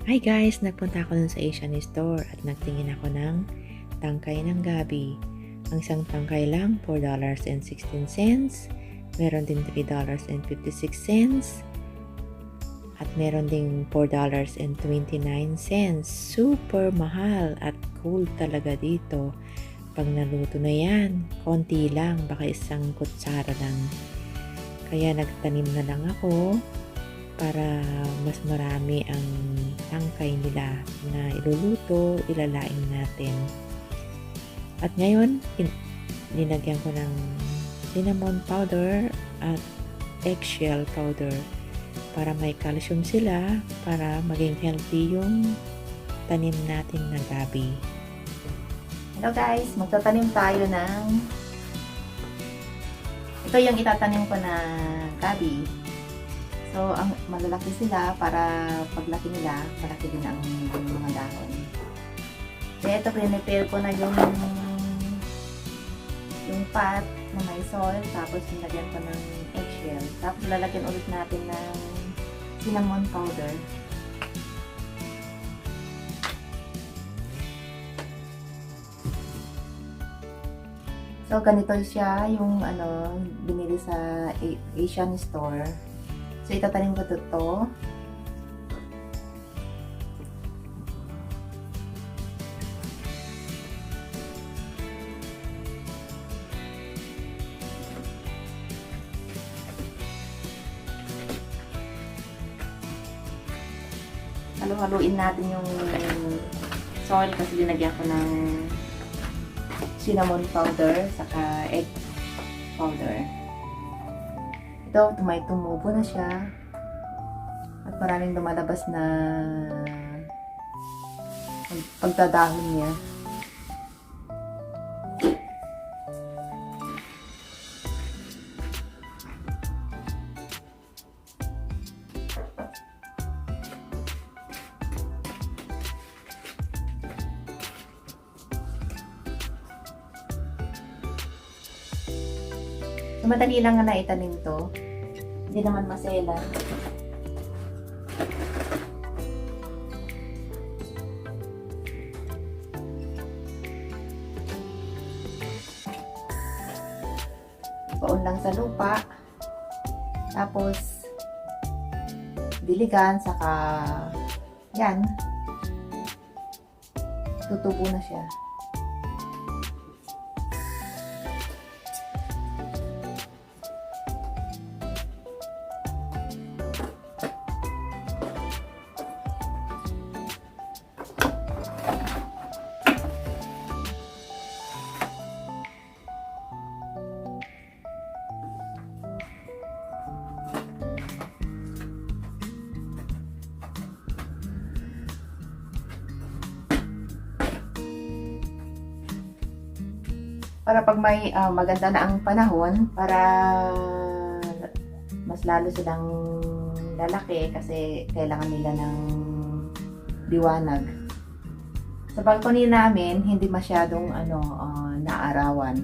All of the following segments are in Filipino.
Hi guys! Nagpunta ako dun sa Asian store at nagtingin ako ng tangkay ng gabi. Ang isang tangkay lang, $4.16. Meron din $3.56. At meron ding $4.29. Super mahal at cool talaga dito. Pag naluto na yan, konti lang, baka isang kutsara lang. Kaya nagtanim na lang ako para mas marami ang tangkay nila na iluluto, ilalaing natin. At ngayon, linagyan ko ng cinnamon powder at eggshell powder para may calcium sila, para maging healthy yung tanim natin na gabi. Hello guys, magtatanim tayo ng ito yung itatanim ko na gabi. So, ang malalaki sila para paglaki nila, malaki din ang mga dahon. Kaya ito, prepare ko na yung pot na may soil, tapos nilagyan ko ng eggshell. Tapos lalagyan ulit natin ng cinnamon powder. So, ganito siya yung binili sa Asian store. So, itatanim ko ito. Halo-haluin natin yung soil kasi dinagyan ko ng cinnamon powder saka egg powder. Ito, may tumubo na siya at maraming lumalabas na pagdadahon niya. So, madali lang na itanim to. Hindi naman masela. Paun lang sa lupa. Tapos, diligan, saka yan. Tutubo na siya. Para pag may maganda na ang panahon, para mas lalo silang lalaki kasi kailangan nila ng liwanag. Sa balcony namin, hindi masyadong naarawan.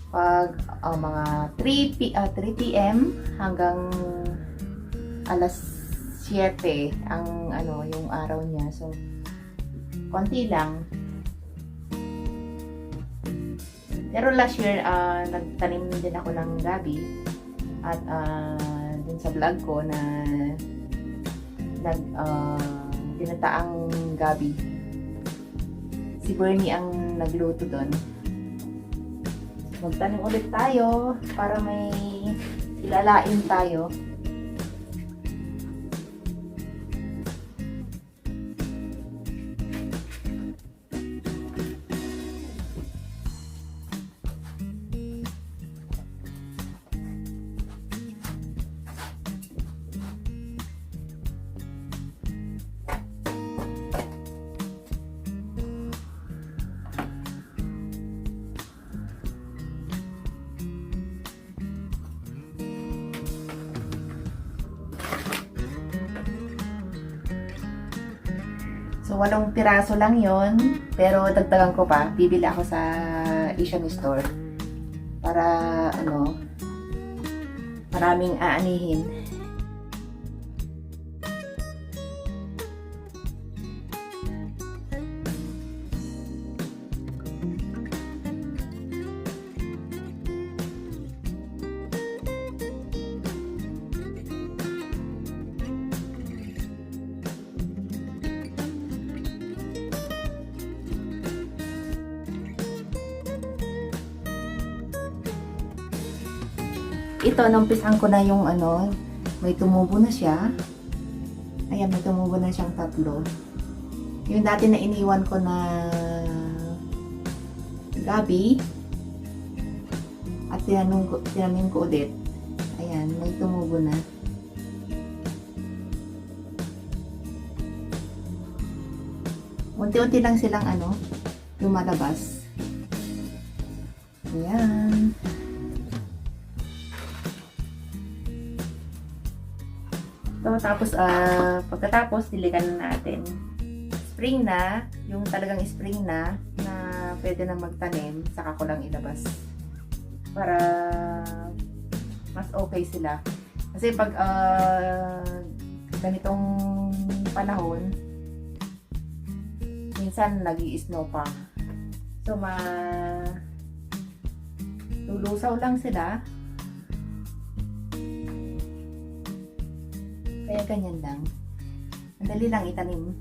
Pag mga 3 p.m. hanggang alas 7 ang yung araw niya. So, konti lang. Pero last year, nagtanim din ako ng gabi at dun sa vlog ko na tinataang gabi. Si Bernie ang nagluto doon. Magtanim ulit tayo para may ilalain tayo. So, 8 piraso lang yon, pero dagdagan ko pa. Bibili ako sa Asian store para maraming aanihin. ito, numpisan ko na yung ano, may tumubo na siya. Ayan, may tumubo na siyang 3. Yung dati na iniwan ko na gabi, at tinanim ko ulit. Ayan, may tumubo na. Unti-unti lang silang ano, lumalabas. Ayan. So, tapos, pagkatapos, diligan na natin. Spring na, yung talagang spring na pwede na magtanim, saka ko lang ilabas. Para mas okay sila. Kasi pag ganitong panahon, minsan nag-i-snow pa. So, lulusaw lang sila. Kaya ganyan lang. Madali lang itanim.